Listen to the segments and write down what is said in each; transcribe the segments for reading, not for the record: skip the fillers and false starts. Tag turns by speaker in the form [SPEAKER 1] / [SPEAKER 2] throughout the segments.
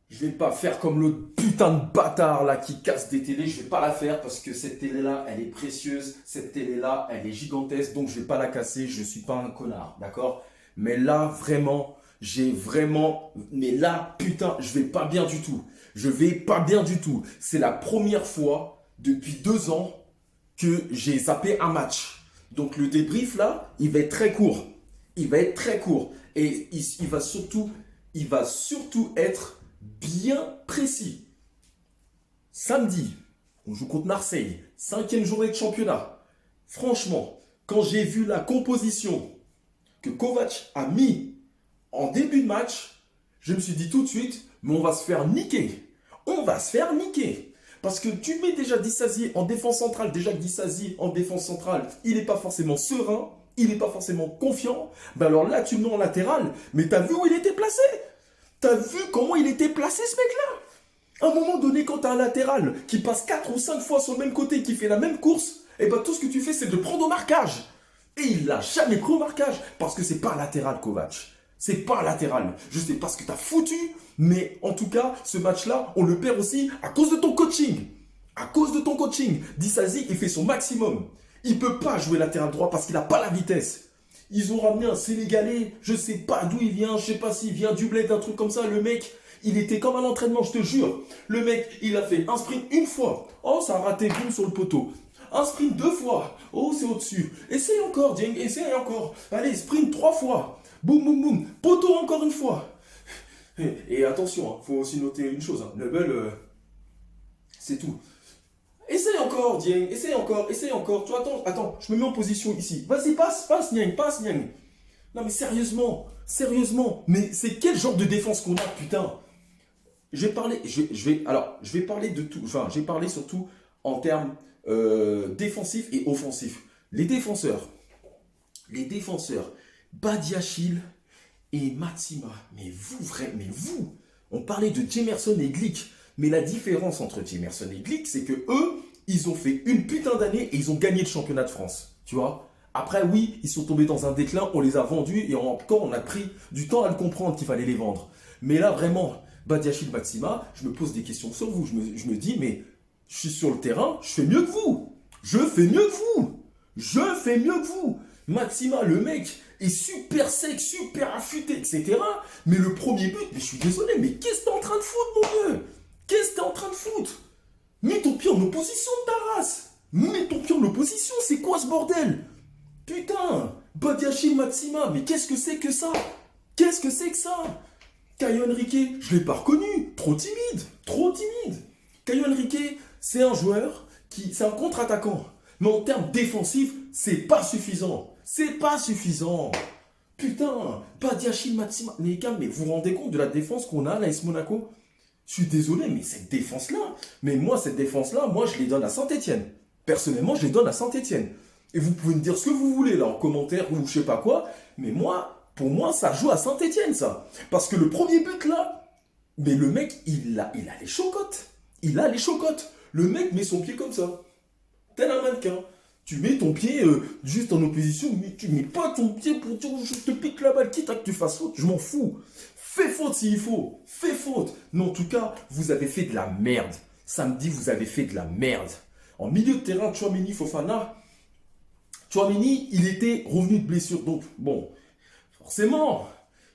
[SPEAKER 1] Je vais pas faire comme l'autre putain de bâtard là qui casse des télés. Je vais pas la faire parce que cette télé là, elle est précieuse. Cette télé là, elle est gigantesque. Donc je vais pas la casser. Je suis pas un connard, d'accord? Mais là, vraiment, mais là, putain, je vais pas bien du tout. Je vais pas bien du tout. C'est la première fois depuis 2 ans que j'ai zappé un match. Donc le débrief là, il va être très court. Il va être très court. Et il va surtout être bien précis. Samedi, on joue contre Marseille, 5e journée de championnat. Franchement, quand j'ai vu la composition que Kovac a mis en début de match, je me suis dit tout de suite, mais on va se faire niquer. On va se faire niquer. Parce que tu mets déjà Disasi en défense centrale. Déjà que Disasi en défense centrale, il n'est pas forcément serein, il n'est pas forcément confiant. Ben alors là, tu le mets en latéral. Mais t'as vu où il était placé? T'as vu comment il était placé ce mec-là? À un moment donné, quand t'as un latéral qui passe 4 ou 5 fois sur le même côté, qui fait la même course, et ben tout ce que tu fais, c'est de le prendre au marquage. Et il l'a jamais pris au marquage. Parce que c'est pas latéral, Kovac. C'est pas latéral. Je sais pas ce que t'as foutu, mais en tout cas, ce match-là, on le perd aussi à cause de ton coaching. À cause de ton coaching. Disasi, il fait son maximum. Il peut pas jouer latéral droit parce qu'il a pas la vitesse. Ils ont ramené un Sénégalais, je sais pas d'où il vient, je sais pas s'il vient du bled, un truc comme ça. Le mec, il était comme à l'entraînement, je te jure. Le mec, il a fait un sprint une fois. Oh, ça a raté, boum, sur le poteau. Un sprint 2 fois. Oh, c'est au-dessus. Essaye encore, Dieng, essaye encore. Allez, sprint 3 fois. Boum, boum, boum. Poteau encore une fois. Et attention, faut aussi noter une chose. Lebel, c'est tout. Essaye encore, Dieng, essaye encore, essaye encore. Tu vois, attends, je me mets en position ici. Vas-y, passe, Niang, passe, Niang. Non, mais sérieusement. Mais c'est quel genre de défense qu'on a, putain? Je vais parler de tout. Enfin, j'ai parlé surtout en termes défensifs et offensifs. Les défenseurs, Badiachil et Matsima. Mais vous, on parlait de Jemerson et Glick. Mais la différence entre Jemerson et Glick, c'est que eux, ils ont fait une putain d'année et ils ont gagné le championnat de France. Tu vois? Après, oui, ils sont tombés dans un déclin, on les a vendus et encore, on a pris du temps à le comprendre qu'il fallait les vendre. Mais là, vraiment, Badiachil, Matsima, je me pose des questions sur vous. Je me dis, mais je suis sur le terrain, je fais mieux que vous. Je fais mieux que vous. Je fais mieux que vous. Maxima, le mec, est super sec, super affûté, etc. Mais le premier but, mais je suis désolé, mais qu'est-ce que t'es en train de foutre, mon vieux? Qu'est-ce que t'es en train de foutre? Mets ton pied en opposition de ta race. Mets ton pied en opposition, c'est quoi ce bordel? Putain, Badiachil Maxima, mais qu'est-ce que c'est que ça? Qu'est-ce que c'est que ça? Caio Henrique, je l'ai pas reconnu. Trop timide, trop timide. Caio Henrique, c'est un joueur c'est un contre-attaquant. Mais en termes défensifs, c'est pas suffisant. C'est pas suffisant. Putain, Badiachil Maxima. Mais les gars, mais vous vous rendez compte de la défense qu'on a à l'AS Monaco? Je suis désolé, mais cette défense-là, cette défense-là, moi, je les donne à Saint-Etienne. Personnellement, je les donne à Saint-Etienne. Et vous pouvez me dire ce que vous voulez, là, en commentaire ou je sais pas quoi, mais moi, pour moi, ça joue à Saint-Etienne, ça. Parce que le premier but, là, mais le mec, il a les chocottes. Il a les chocottes. Le mec met son pied comme ça. Tel un mannequin. Tu mets ton pied juste en opposition, mais tu mets pas ton pied pour dire je te pique la balle, quitte à que tu fasses faute, je m'en fous. Fais faute s'il faut, fais faute. Mais en tout cas, vous avez fait de la merde. Samedi, vous avez fait de la merde. En milieu de terrain, Tchouaméni, Fofana. Tchouaméni, il était revenu de blessure, donc bon, forcément,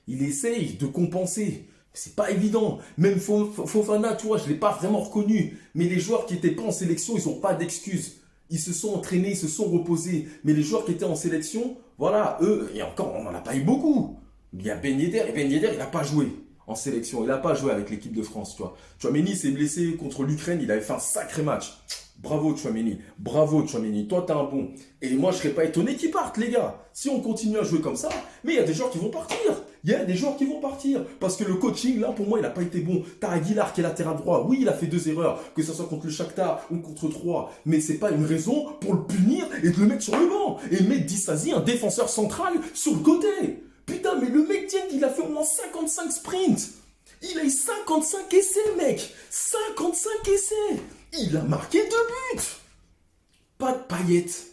[SPEAKER 1] il essaye de compenser. C'est pas évident. Même Fofana, tu vois, je ne l'ai pas vraiment reconnu. Mais les joueurs qui n'étaient pas en sélection, ils n'ont pas d'excuses. Ils se sont entraînés, ils se sont reposés. Mais les joueurs qui étaient en sélection, voilà, eux, et encore, on n'en a pas eu beaucoup. Il y a Ben Yedder, et Ben Yedder, il n'a pas joué en sélection. Il n'a pas joué avec l'équipe de France, tu vois. Tchouaméni s'est blessé contre l'Ukraine, il avait fait un sacré match. Bravo Tchouaméni, bravo Tchouaméni, toi t'es un bon. Et moi je serais pas étonné qu'ils partent les gars. Si on continue à jouer comme ça, mais il y a des joueurs qui vont partir. Il y a des joueurs qui vont partir. Parce que le coaching là pour moi il n'a pas été bon. T'as Aguilar qui est latéral droit, oui il a fait 2 erreurs, que ce soit contre le Shakhtar ou contre 3. Mais c'est pas une raison pour le punir et de le mettre sur le banc. Et mettre Disasi, un défenseur central, sur le côté. Putain mais le mec tiens il a fait au moins 55 sprints. Il a eu 55 essais mec. 55 essais. Il a marqué 2 buts. Pas de paillettes,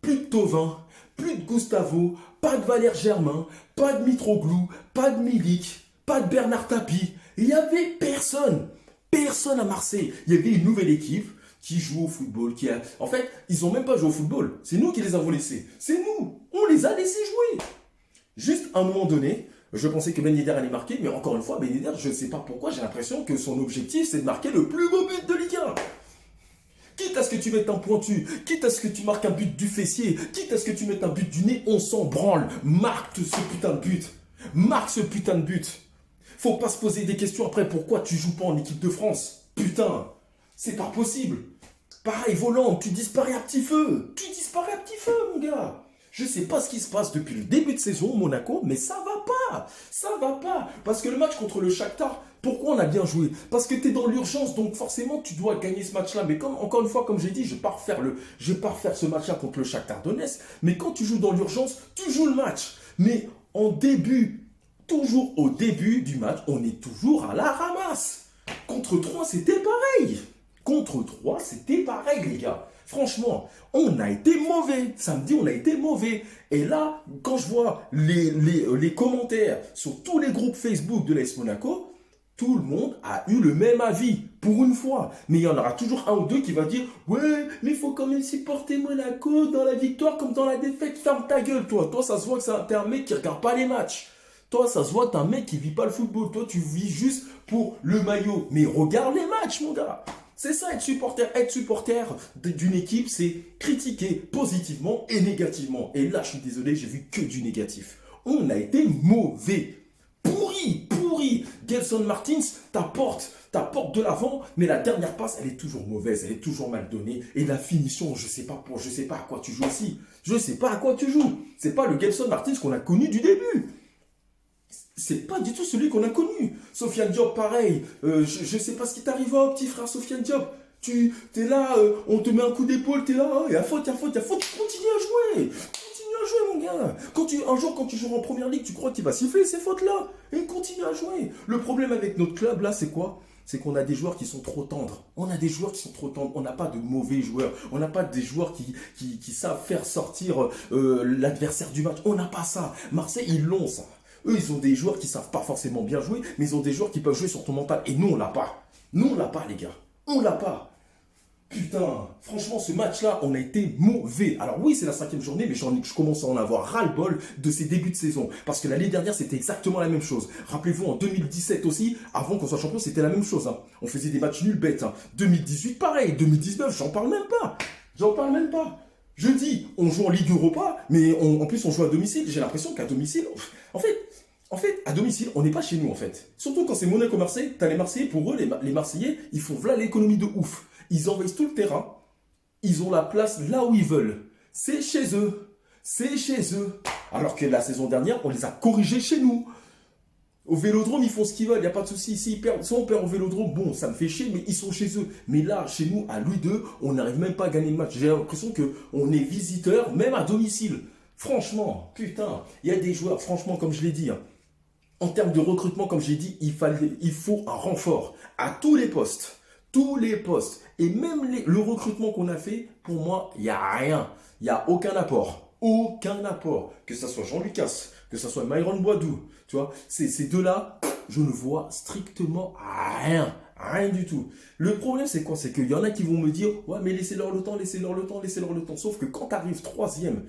[SPEAKER 1] plus de Thauvin, plus de Gustavo, pas de Valère Germain, pas de Mitroglou, pas de Milik, pas de Bernard Tapie. Il n'y avait personne. Personne à Marseille. Il y avait une nouvelle équipe qui joue au football. En fait, ils n'ont même pas joué au football. C'est nous qui les avons laissés. C'est nous. On les a laissés jouer. Juste à un moment donné, je pensais que Ben Yedder allait marquer, mais encore une fois, Ben Yedder, je ne sais pas pourquoi, j'ai l'impression que son objectif, c'est de marquer le plus beau but de Ligue 1. Quitte à ce que tu mettes un pointu, quitte à ce que tu marques un but du fessier, quitte à ce que tu mettes un but du nez, on s'en branle. Marque ce putain de but. Marque ce putain de but. Faut pas se poser des questions après pourquoi tu joues pas en équipe de France. Putain, c'est pas possible. Pareil, volant, tu disparais à petit feu. Tu disparais à petit feu, mon gars. Je sais pas ce qui se passe depuis le début de saison, Monaco, mais ça va pas. Ça va pas. Parce que le match contre le Shakhtar, pourquoi on a bien joué? Parce que tu es dans l'urgence, donc forcément tu dois gagner ce match-là. Mais encore une fois, comme j'ai dit, je vais pas refaire ce match-là contre le Shakhtar Donetsk. Mais quand tu joues dans l'urgence, tu joues le match. Mais toujours au début du match, on est toujours à la ramasse. Contre 3, c'était pareil. Contre 3, c'était pareil, les gars. Franchement, on a été mauvais. Samedi, on a été mauvais. Et là, quand je vois les commentaires sur tous les groupes Facebook de l'AS Monaco, tout le monde a eu le même avis, pour une fois. Mais il y en aura toujours un ou deux qui va dire « Ouais, mais il faut quand même supporter Monaco dans la victoire comme dans la défaite. Ferme ta gueule, toi. Toi, ça se voit que t'es un mec qui regarde pas les matchs. Toi, ça se voit que t'es un mec qui vit pas le football. Toi, tu vis juste pour le maillot. Mais regarde les matchs, mon gars. C'est ça, être supporter. Être supporter d'une équipe, c'est critiquer positivement et négativement. Et là, je suis désolé, j'ai vu que du négatif. On a été mauvais. Pourri. Gelson Martins t'apporte de l'avant, mais la dernière passe, elle est toujours mauvaise, elle est toujours mal donnée. Et la finition, je sais pas à quoi tu joues aussi. Je sais pas à quoi tu joues. C'est pas le Gelson Martins qu'on a connu du début. C'est pas du tout celui qu'on a connu. Sofiane Diop, pareil. Je sais pas ce qui t'arrive, oh, petit frère Sofiane Diop. Tu es là, on te met un coup d'épaule, t'es là, oh, il y a faute, tu continues à jouer. Continue à jouer, mon gars. Un jour, quand tu joues en première ligue, tu crois qu'il va siffler ces fautes-là. Et continue à jouer. Le problème avec notre club, là, c'est quoi? C'est qu'on a des joueurs qui sont trop tendres. On n'a pas de mauvais joueurs. On n'a pas des joueurs qui savent faire sortir l'adversaire du match. On n'a pas ça. Marseille, ils l'ont, ça. Eux, ils ont des joueurs qui savent pas forcément bien jouer, mais ils ont des joueurs qui peuvent jouer sur ton mental. Et nous, on l'a pas. Nous, on l'a pas, les gars. On l'a pas. Putain, franchement, ce match-là, on a été mauvais. Alors oui, c'est la 5e journée, mais je commence à en avoir ras-le-bol de ces débuts de saison. Parce que l'année dernière, c'était exactement la même chose. Rappelez-vous, en 2017 aussi, avant qu'on soit champion, c'était la même chose. Hein. On faisait des matchs nuls bêtes. Hein. 2018, pareil. 2019, j'en parle même pas. Je dis, on joue en Ligue Europa, mais en plus, on joue à domicile. J'ai l'impression qu'à domicile, en fait, à domicile, on n'est pas chez nous, en fait. Surtout quand c'est Monaco-Marseille, t'as les Marseillais, pour eux, les Marseillais, ils font voilà l'économie de ouf. Ils envahissent tout le terrain. Ils ont la place là où ils veulent. C'est chez eux. Alors que la saison dernière, on les a corrigés chez nous. Au Vélodrome, ils font ce qu'ils veulent, il n'y a pas de souci. Si on perd au Vélodrome, bon, ça me fait chier, mais ils sont chez eux. Mais là, chez nous, à Louis II, on n'arrive même pas à gagner le match. J'ai l'impression qu'on est visiteur, même à domicile. Franchement, putain, il y a des joueurs, franchement, comme je l'ai dit, hein, en termes de recrutement, comme j'ai dit, il faut un renfort à tous les postes. Et même le recrutement qu'on a fait, pour moi, il n'y a rien. Il n'y a aucun apport. Que ce soit Jean Lucas, que ce soit Myron Boadou. Tu vois, ces deux-là, je ne vois strictement rien. Rien du tout. Le problème, c'est quoi? C'est qu'il y en a qui vont me dire « Ouais, mais laissez-leur le temps. » Sauf que quand tu arrives 3e,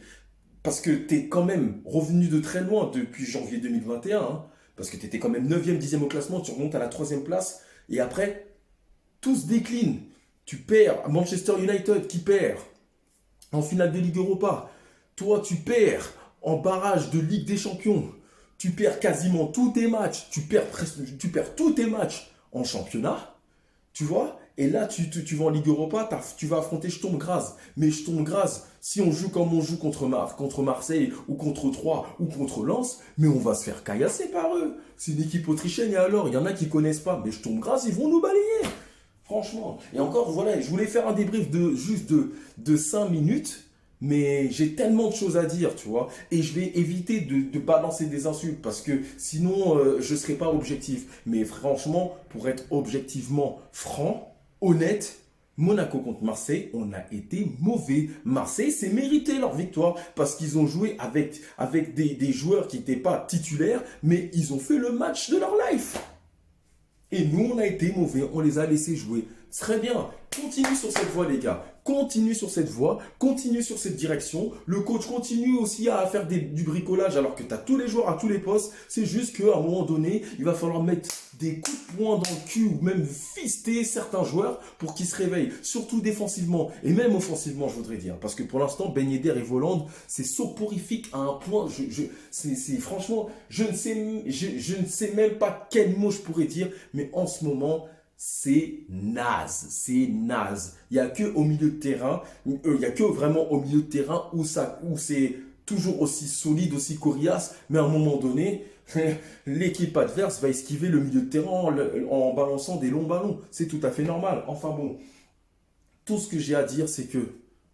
[SPEAKER 1] parce que tu es quand même revenu de très loin depuis janvier 2021, hein, parce que tu étais quand même 9e, 10e au classement, tu remontes à la 3e place, et après, tout se décline. Tu perds à Manchester United qui perd en finale de Ligue Europa. Toi, tu perds en barrage de Ligue des Champions. Tu perds quasiment tous tes matchs. Tu perds tous tes matchs en championnat. Tu vois? Et là, tu vas en Ligue Europa, tu vas affronter Sturm Graz. Mais Sturm Graz, si on joue comme on joue contre Marseille, ou contre Troyes, ou contre Lens, mais on va se faire caillasser par eux. C'est une équipe autrichienne, et alors, il y en a qui ne connaissent pas. Mais Sturm Graz, ils vont nous balayer. Franchement. Et encore, voilà, je voulais faire un débrief de 5 minutes, mais j'ai tellement de choses à dire, tu vois. Et je vais éviter de balancer des insultes, parce que sinon, je ne serai pas objectif. Mais franchement, pour être objectivement franc, honnête, Monaco contre Marseille, on a été mauvais. Marseille s'est mérité leur victoire, parce qu'ils ont joué avec des joueurs qui n'étaient pas titulaires, mais ils ont fait le match de leur life. Et nous, on a été mauvais, on les a laissés jouer. Très bien, continue sur cette voie, les gars. Continue sur cette voie, continue sur cette direction. Le coach continue aussi à faire du bricolage alors que tu as tous les joueurs à tous les postes. C'est juste qu'à un moment donné, il va falloir mettre des coups de poing dans le cul ou même fister certains joueurs pour qu'ils se réveillent. Surtout défensivement et même offensivement, je voudrais dire. Parce que pour l'instant, Ben Yedder et Voland, c'est soporifique à un point. Franchement, je ne sais même pas quel mot je pourrais dire, mais en ce moment, c'est naze, c'est naze. Il n'y a que au milieu de terrain, il y a que vraiment au milieu de terrain où c'est toujours aussi solide, aussi coriace, mais à un moment donné, l'équipe adverse va esquiver le milieu de terrain en balançant des longs ballons. C'est tout à fait normal. Enfin bon, tout ce que j'ai à dire, c'est que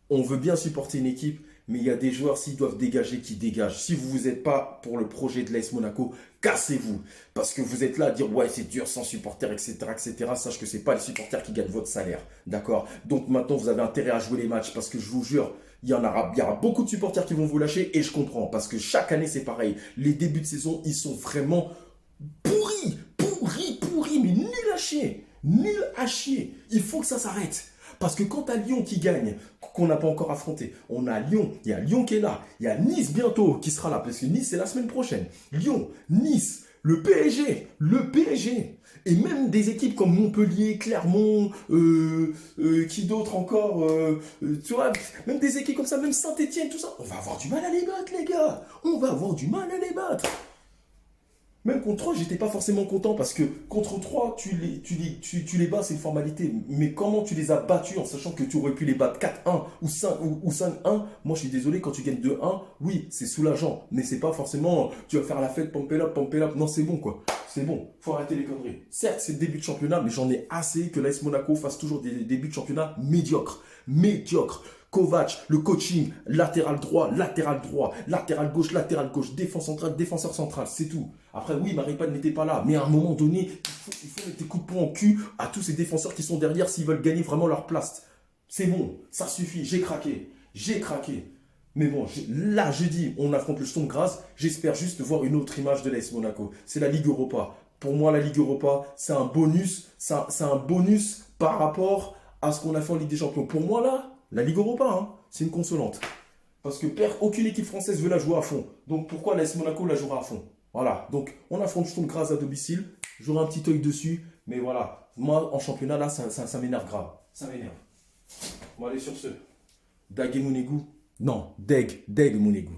[SPEAKER 1] on veut bien supporter une équipe, mais il y a des joueurs, s'ils doivent dégager, qui dégagent. Si vous n'êtes pas pour le projet de l'AS Monaco, cassez-vous. Parce que vous êtes là à dire, ouais, c'est dur sans supporters, etc., etc. Sache que ce n'est pas les supporters qui gagnent votre salaire. D'accord? Donc maintenant, vous avez intérêt à jouer les matchs. Parce que je vous jure, il y aura beaucoup de supporters qui vont vous lâcher. Et je comprends. Parce que chaque année, c'est pareil. Les débuts de saison, ils sont vraiment pourris, mais nul à chier. Nul à chier. Il faut que ça s'arrête. Parce que quand tu as Lyon qui gagne, qu'on n'a pas encore affronté, on a Lyon, il y a Lyon qui est là, il y a Nice bientôt qui sera là, parce que Nice c'est la semaine prochaine. Lyon, Nice, le PSG, et même des équipes comme Montpellier, Clermont, qui d'autre encore, tu vois, même des équipes comme ça, même Saint-Etienne, tout ça, on va avoir du mal à les battre les gars, on va avoir du mal à les battre. Même contre 3, j'étais pas forcément content parce que contre 3, tu les bats, c'est une formalité. Mais comment tu les as battus en sachant que tu aurais pu les battre 4-1 ou 5-1? Moi, je suis désolé, quand tu gagnes 2-1, oui, c'est soulageant. Mais c'est pas forcément, tu vas faire la fête, pump it up. Non, c'est bon, quoi. C'est bon, faut arrêter les conneries. Certes, c'est le début de championnat, mais j'en ai assez que l'AS Monaco fasse toujours des débuts de championnat médiocres. Kovac, le coaching, latéral droit, latéral gauche, défenseur central, c'est tout. Après, oui, Maripane n'était pas là, mais à un moment donné, il faut mettre des coups de poing au cul à tous ces défenseurs qui sont derrière s'ils veulent gagner vraiment leur place. C'est bon, ça suffit, j'ai craqué. Mais bon, là, je dis, on affronte le Sturm Graz, j'espère juste voir une autre image de l'AS Monaco. C'est la Ligue Europa. Pour moi, la Ligue Europa, c'est un bonus, c'est un bonus par rapport à ce qu'on a fait en Ligue des Champions. Pour moi, là, la Ligue Europa, hein, c'est une consolante. Parce que aucune équipe française veut la jouer à fond. Donc pourquoi l'AS Monaco la jouera à fond? Voilà. Donc on affronte Sturm Graz à domicile. J'aurai un petit œil dessus. Mais voilà. Moi, en championnat, là, ça m'énerve grave. Ça m'énerve. On va aller sur ce. Dag et Mounegou. Non, Deg Mounegou.